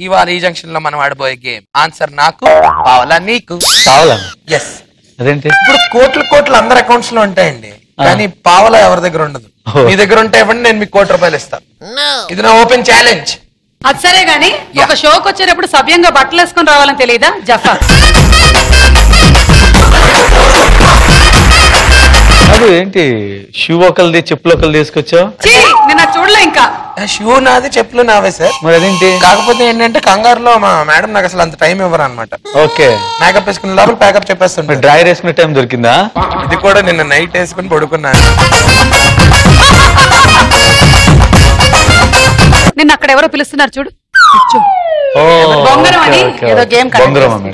ఇవాళ ఈ జంక్షన్ లో మనం ఆడబోయే గేమ్ ఆన్సర్ నాకు పావలా నీకు. ఎస్ అదేంటి? ఇప్పుడు కోట్లు అందరి అకౌంట్స్ లో ఉంటాయండి, కానీ పావలా ఎవరి దగ్గర ఉండదు. మీ దగ్గర ఉంటే ఇవ్వండి, నేను మీకు ₹1 ఇస్తాను. ఇది నా ఓపెన్ ఛాలెంజ్. అది సరే గాని ఒక షోకి వచ్చేటప్పుడు సవ్యంగా బట్టలు వేసుకుని రావాలని తెలియదా జఫా? అది ఏంటి షూ ఒకరిది చెప్పులు ఒకరు తీసుకొచ్చావు? నేను చూడలే. ఇంకా షూ నాది, చెప్పులు నావే సార్. మరి అదేంటి? కాకపోతే ఏంటంటే కంగారులో మా మేడం నాకు అసలు అంత టైం ఇవ్వరు అనమాట. ఓకే, మేకప్ వేసుకున్న లోపల ప్యాకప్ చెప్పేస్తుంటే డ్రైర్ వేసుకునే టైం దొరికిందా? ఇది కూడా నిన్న నైట్ వేసుకుని పడుకున్నాను. నిన్న అక్కడ ఎవరో పిలుస్తున్నారు చూడు. బొంగరం అని ఏదో గేమ్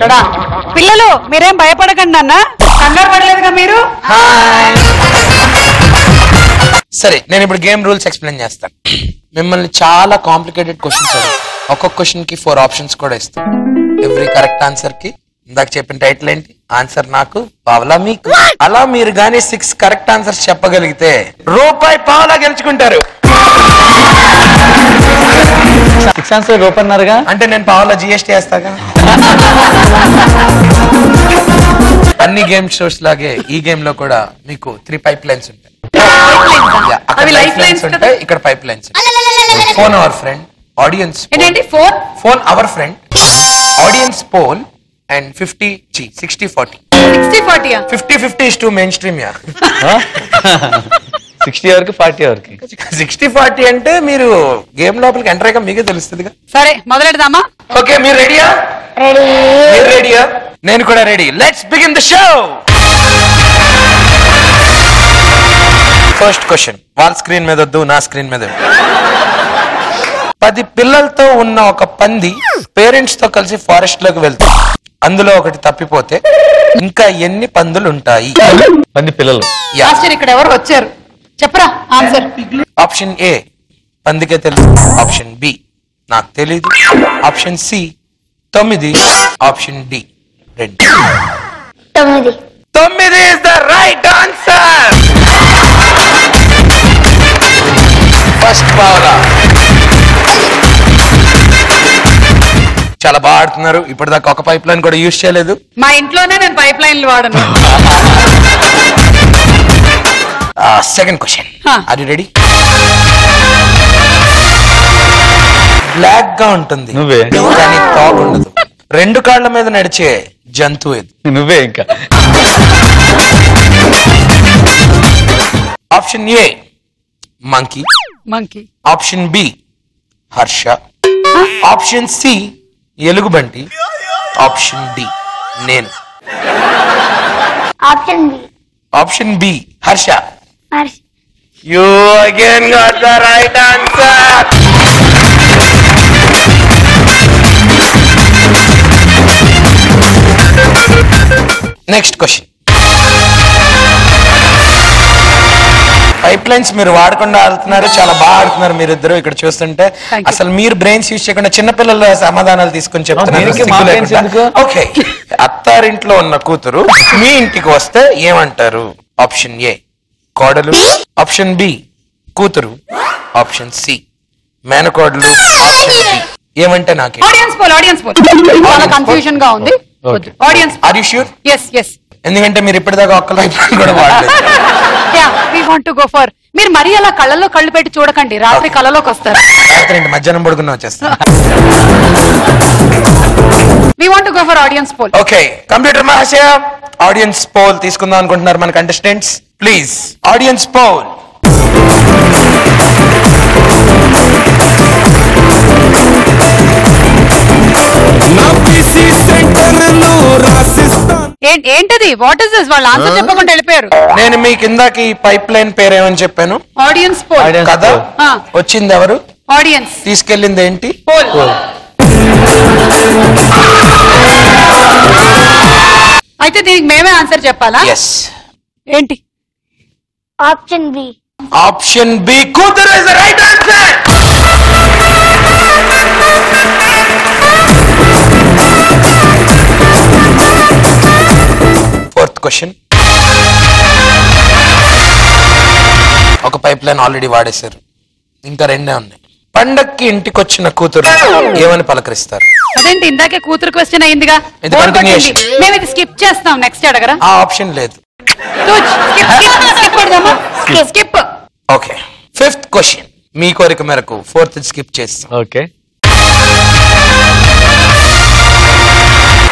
కదా. పిల్లలు మీరేం భయపడకండి నాన్న, కంగారు పడలేదుగా మీరు. సరే, నేను ఇప్పుడు గేమ్ రూల్స్ ఎక్స్ప్లెయిన్ చేస్తాను. మిమ్మల్ని చాలా కాంప్లికేటెడ్ క్వశ్చన్స్ అడుగు. ఒక్కొక్క క్వశ్చన్ కి 4 ఆప్షన్స్ కూడా ఇస్తాను. ఎవ్రీ కరెక్ట్ ఆన్సర్ కి ఇందాక చెప్పిన టైటిల్ ఏంటి? ఆన్సర్ నాకు పావలా మీకు. అలా మీరు గానీ 6 కరెక్ట్ ఆన్సర్స్ చెప్పగలిగితే ₹1 గెలుచుకుంటారు. 6 ఆన్సర్ రూపన్నారుగా, అంటే నేను పావలా GST వేస్తాగా. అన్ని గేమ్ షోస్ లాగే ఈ గేమ్ లో కూడా మీకు 3 పైప్ లైన్స్ ఉంటాయి. ఇక్కడ pipe lines. Phone our friend, audience phone our friend, audience poll and 60-40. 50-50 is too mainstream. 60 వరకు 40 వరకు. 60-40 అంటే మీరు గేమ్ లోపలికి ఎంటర్ అయ్యాక మీకే తెలుస్తుందిగా. సరే మొదలెడదామా? ఓకే, మీరు రెడీయా? రెడీయా? నేను కూడా ready. Let's begin the show. First question wall screen మీద వద్దు, నా స్క్రీన్ మీద. 10 పిల్లలతో ఉన్న ఒక పంది పేరెంట్స్ తో కలిసి ఫారెస్ట్ లోకి వెళ్తుంది. అందులో ఒకటి తప్పిపోతే ఇంకా ఎన్ని పందులు ఉంటాయి? 10 పిల్లలు. ఇక్కడ ఎవరు వచ్చారు చెప్పరా ఆన్సర్? ఆప్షన్ ఏ పందికే తెలుసు, ఆప్షన్ బి నాకు తెలీదు, option C 9, option D 2. 9 is the right answer. First పావలా. చాలా బాగా ఆడుతున్నారు. ఇప్పటిదాకా ఒక పైప్ లైన్ కూడా యూజ్ చేయలేదు. మా ఇంట్లోనే నేను పైప్ లైన్లు వాడను. Second question, are you ready? Black గా ఉంటుంది, నువ్వే, కానీ తోక ఉండదు. 2 కాళ్ళ మీద నడిచే జంతువు ఇది. నువ్వే. ఇంకా option A monkey, option B Harsha, option C ఎలుగుబంటి, ఆప్షన్ డి నేను. Option B Harsha. You again got the right answer. Next question. Pipe lines మీరు వాడకుండా ఆడుతున్నారు, చాలా బాగా ఆడుతున్నారు మీరిద్దరు. ఇక్కడ చూస్తుంటే అసలు మీరు బ్రెయిన్స్ యూజ్ చేయకుండా చిన్నపిల్లల సమాధానాలు తీసుకొని చెప్తున్నారు. ఓకే, అత్తారింట్లో ఉన్న కూతురు మీ ఇంటికి వస్తే ఏమంటారు? ఆప్షన్ ఏ కోడలు, ఆప్షన్ బి కూతురు, ఆప్షన్ సి మేనకోడలు, ఆప్షన్ డి ఏమంటే నాకే. కన్ఫ్యూజన్ గా ఉంది. Audience, are you sure? yes. ఎందుకంటే మీరు ఇప్పటిదాకా ఒక్క లైఫ్ కూడా వాడలేదు. we want to go for. మీరు మరీ అలా కళ్ళల్లో కళ్ళు పెట్టి చూడకండి, రాత్రి కళ్ళలోకి వస్తారు. రాత్రి మధ్యాహ్నం పడుకున్నా వచ్చేస్తా. we want to go for audience poll. Okay, computer మహాశయ ఆడియన్స్ పోల్ తీసుకుందాం అనుకుంటున్నారు మన కంటెస్టెంట్స్. Please audience poll. ఏంటది? What is this? వాళ్ళు ఆన్సర్ చెప్పకుండా వెళ్ళిపోయారు. నేను మీ కిందకి పైప్ లైన్ పేరేమని చెప్పాను? ఆడియన్స్ పోల్ కదా. వచ్చింది ఎవరు? ఆడియన్స్. తీసుకెళ్ళింది ఏంటి? పోల్. అయితే దీనికి మేమే ఆన్సర్ చెప్పాలా? ఎస్. ఏంటి? Option B. ఆప్షన్ బి కూతురు is the right answer. Fourth question. ఒక పైప్ లైన్ ఆల్రెడీ వాడేశారు, ఇంకా 2 ఉన్నాయి. పండక్కి ఇంటికి వచ్చిన కూతురు ఏమని పలకరిస్తారు? అదేంటి ఇందాకే కూతురు క్వశ్చన్ అయిందిగా, ఇది continuation. మేము ఇది స్కిప్ చేస్తాం. నెక్స్ట్ అడగరా? ఆ ఆప్షన్ లేదు. స్కిప్. ఓకే, 5th క్వశ్చన్ మీ కోరిక మేరకు 4th స్కిప్ చేస్తాం. ఓకే.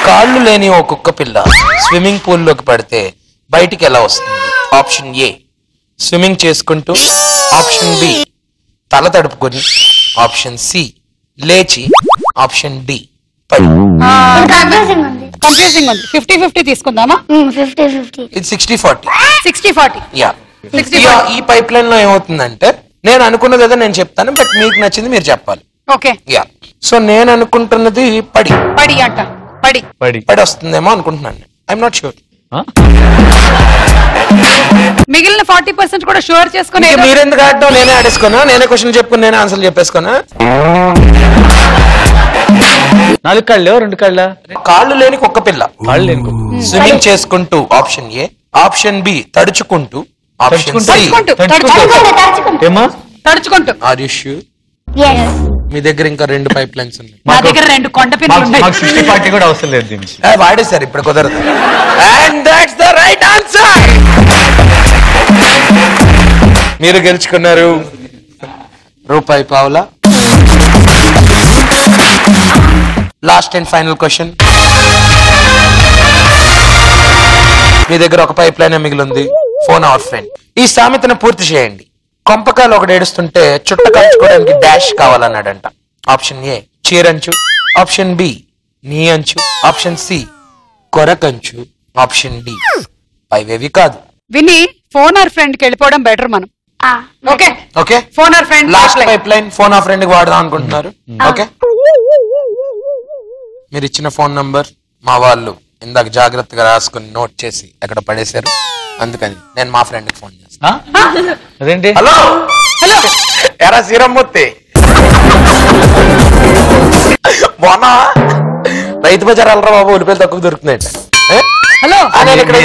కాళ్ళు లేని ఓ కుక్క పిల్ల స్విమ్మింగ్ పూల్ లోకి పడితే బయటికి ఎలా వస్తుంది? ఆప్షన్ ఏ స్విమ్మింగ్ చేసుకుంటూ, ఆప్షన్ బి తల తడుపుకొని, ఆప్షన్ సి లేచి, ఆప్షన్ డి పడి. కన్ఫ్యూజింగ్ ఉంది. కన్ఫ్యూజింగ్ ఉంది. 50-50 తీసుకుందామా? 50-50. ఇది 60-40. 60-40. యా. ఈ పైప్ లైన్ లో ఏమవుతుందంటే నేను అనుకున్నది ఏదో నేను చెప్తాను, బట్ మీకు నచ్చింది మీరు చెప్పాలి. ఓకే. యా. సో నేను అనుకుంటున్నది పడి పడి అంట. పడి పడి పడి వస్తుందేమో అనుకుంటున్నాను. I'm not sure. మిగిలిన 40% కూడా షూర్ చేసుకుని మీరెందుకు ఆడటం? నేనే ఆడేసుకోనా? నేనే క్వశ్చన్ చెప్పుకుని నేనే ఆన్సర్ చెప్పేసుకోనా? 4 కాళ్ళే 2 కాళ్ళ? కాళ్ళు లేని కుక్క పిల్ల కాళ్ళు లేని కుక్క. స్విమ్మింగ్ చేసుకుంటూ, ఆప్షన్ ఏ. ఆప్షన్ బి తడుచుకుంటూ, ఆప్షన్ సి. ఏమా? తడుచుకుంటూ. Are you sure? Yes. మీ దగ్గర ఇంకా 2 పైప్ లైన్స్ ఉన్నాయి. నా దగ్గర 2 కొండ పిల్లలు ఉన్నాయి. 60-40 కూడా అవసరం లేదు దీనికి. వాడేశారు, ఇప్పుడు కుదరదు. And that's the right answer. మీరు గెలుచుకున్నారు రూపాయి పావులా. Last and final question. మీ దగ్గర ఒక పైప్ లైన్ మిగిలింది. Phone our friend. ఈ సామెతను పూర్తి చేయండి. కొంపకాలు ఒకటి ఏడుస్తుంటే చుట్ట కాల్చుకోవడానికి డాష్ కావాలన్నాడంట. ఆప్షన్ ఏ చీరంచు, ఆప్షన్ బి నీ అంచు, ఆప్షన్ సి కొరకంచు, ఆప్షన్ డి పైవేవి కాదు. విని ఫోన్ ఆర్ ఫ్రెండ్ కి వెళ్ళిపోవడం బెటర్ మనం. Okay okay. Phone or friend last pipe line phone of friend కి వాడదాం అనుకుంటున్నారు. ఓకే. మీరు ఇచ్చిన ఫోన్ నంబర్ మా వాళ్ళు ఇందాక జాగ్రత్తగా రాసుకుని నోట్ చేసి అక్కడ పడేశారు. అందుకని నేను మా ఫ్రెండ్ కి ఫోన్ చేస్తాను. అదేంటి? హలో హలో, ఎరా శ్రీరామ్మూర్తి, మొన్న రైతు బజార్ వెళ్ళరా బాబు, ఉల్లిపాయలు తక్కువ దొరుకుతున్నాయంట. హలో నేను ఇక్కడ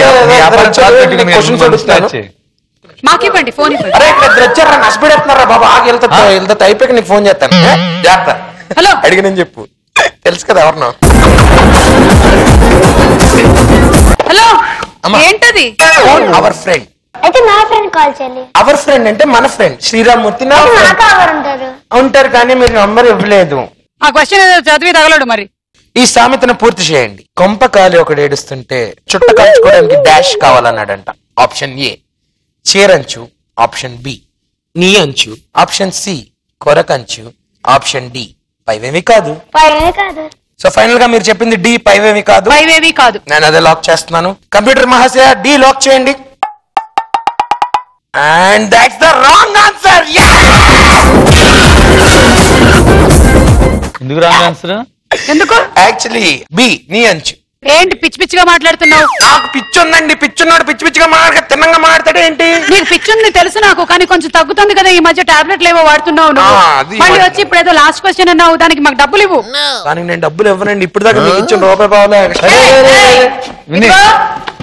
క్వశ్చన్స్ అడుగుతాను. మాకు ఇవ్వండి ఫోన్ ఇవ్వండి. అరే ఇక్కడ ఇద్దరు వచ్చారా, నష్టపెడుతున్నారా బాబు? ఆగి వెళ్తా అయిపోయి నీకు ఫోన్ చేస్తాను. జాగ్రత్త. హలో అడిగి నేను చెప్పు, తెలుసు కదా ఎవరినో. హలో ఏంటది? Our friend. అయితే నా ఫ్రెండ్ కాల్ చేయాలి. అవర్ ఫ్రెండ్ అంటే మన ఫ్రెండ్ శ్రీరామ్మూర్తి నా నాకు ఫ్రెండ్ ఎవరు ఉంటారు? ఉంటారు, కానీ మీరు నంబర్ ఇవ్వలేదు. ఆ క్వశ్చన్ ఏదో చదివి తగలడు మరి. ఈ సామెతను పూర్తి చేయండి. కొంపకాలి ఒకడు ఏడుస్తుంటే చుట్ట కాల్చుకోవడానికి డాష్ కావాలన్నాడంట. ఆప్షన్ ఏ చీరంచు, ఆప్షన్ బి నీ అంచు, ఆప్షన్ సి కొరకంచు, ఆప్షన్ డి పైవేమి కాదు. పైనే కాదు. సో ఫైనల్ గా మీరు చెప్పింది డి పైవేమి కాదు. పైవేవి కాదు. నేను అదే లాక్ చేస్తున్నాను. కంప్యూటర్ మహాశయ డి లాక్ చేయండి. And that's the wrong answer. ఎందుకు రాంగ్ ఆన్సర్? ఎందుకు? యాక్చువల్లీ బి నీ అంచు. ఏంటి పిచ్చి పిచ్చిగా మాట్లాడుతున్నావు? నాకు పిచ్చి ఉందండి. పిచ్చున్నాడు పిచ్చి పిచ్చిగా మాట్లాడక తిన్నంగా మాట్లాడతాడు ఏంటి? నీకు పిచ్చుంది తెలుసు నాకు, కానీ కొంచెం తగ్గుతుంది కదా ఈ మధ్య. టాబ్లెట్లు ఏవో వాడుతున్నావు నువ్వు. అది మళ్ళీ వచ్చి ఇప్పుడు ఏదో లాస్ట్ క్వశ్చన్ అన్నావు, దానికి మాకు డబ్బులు ఇవ్వు. దానికి నేను డబ్బులు ఇవ్వనండి. ఇప్పుడు దాకా మీకు ఇచ్చిన రూపాయి పావులే. ఇదిగో,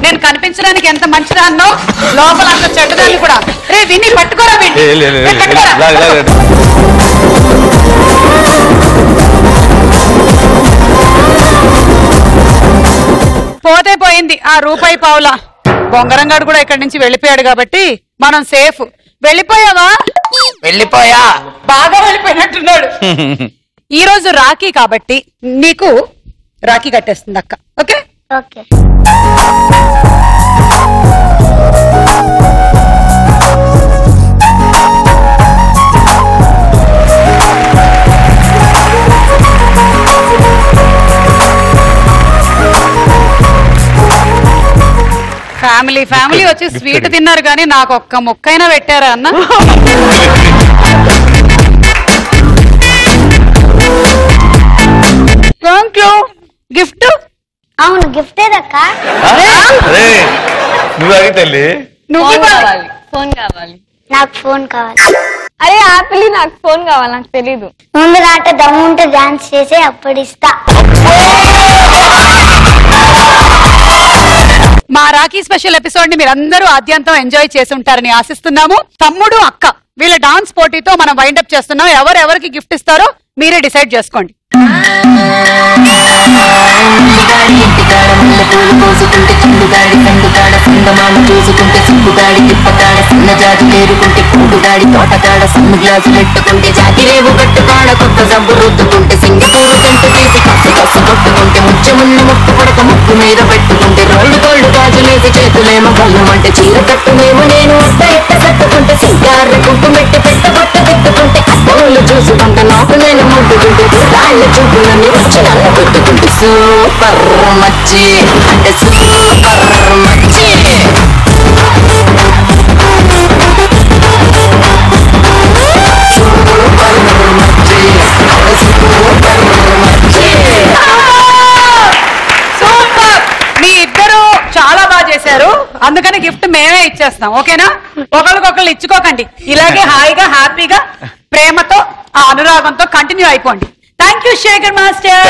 నేను కనిపించడానికి ఎంత మంచిదా అన్నావు, లోపల అంత చెడ్డదాన్ని కూడా. రే విని పట్టుకోరా, పోతే పోయింది ఆ రూపాయి పావులా. బొంగరంగాడు కూడా ఇక్కడి నుంచి వెళ్ళిపోయాడు కాబట్టి మనం సేఫ్. వెళ్ళిపోయావా? వెళ్ళిపోయా. బాగా వెళ్ళిపోయినట్టున్నాడు. ఈ రోజు రాఖీ కాబట్టి నీకు రాఖీ కట్టేస్తుంది అక్క. Okay okay. ఫ్యామిలీ వచ్చి స్వీట్ తిన్నారు కానీ నాకు ఒక్క ముక్కైనా పెట్టారా అన్న? Thank you. గిఫ్ట్? అవును గిఫ్ట్ ఏదక్క? నువ్వు అడిగి తల్లి. నువ్వు ఫోన్ కావాలి. నాకు ఫోన్ కావాలి. అరే ఆపిల్, నాకు ఫోన్ కావాలి. నాకు తెలీదు. ముందు దాట దమ్ముంటే డాన్స్ చేసి అప్పుడు ఇస్తా. మా రాఖీ స్పెషల్ ఎపిసోడ్ ని మీరందరూ ఆద్యంతం ఎంజాయ్ చేసి ఉంటారని ఆశిస్తున్నాము. తమ్ముడు అక్క వీళ్ళ డాన్స్ పోటీతో మనం వైండప్ చేస్తున్నాం. ఎవరెవరికి గిఫ్ట్ ఇస్తారో మీరే డిసైడ్ చేసుకోండి. పూలు పోసుకుంటే చిందుగాడి సందుగాడ సంగమామ చూసుకుంటే సిగ్గుగాడి తిప్పగాడ సన్నజాజి లేరుకుంటే కూడుగాడి తోటగాడ సన్ను గ్లాసు పెట్టుకుంటే జాకిరేవు కట్టుగాడ కొత్త జబ్బు రుద్దుకుంటే సింగపూరు సెంటు తీసి కసు కసు కొట్టుకుంటే ముచ్చమున్న ముక్కు పడక ముక్కు మీద పెట్టుకుంటే రోళ్ళు కోళ్ళు గాజులేసి చేతులేమో కళ్ళమంటే చీర కట్టునేమో నేను వస్త ఎట్ట కట్టుకుంటే సింగార కుంకు మెట్టి పెట్ట కొట్ట తిట్టుకుంటే అద్దోళ్ళు చూసుకుంటే నాకు నేను ముట్టుకుంటే రాళ్ళ చూపులన్నీ వచ్చి నన్ను కొట్టుకుంటే సూపర్ మచ్చి అంటే సూపర్ మచ్చి. సూపర్, మీ ఇద్దరు చాలా బాగా చేశారు. అందుకని గిఫ్ట్ మేమే ఇచ్చేస్తాం. ఓకేనా? ఒకరికొకళ్ళు ఇచ్చుకోకండి. ఇలాగే హాయిగా హ్యాపీగా ప్రేమతో ఆ అనురాగంతో కంటిన్యూ అయిపోండి. Thank you Shekhar master.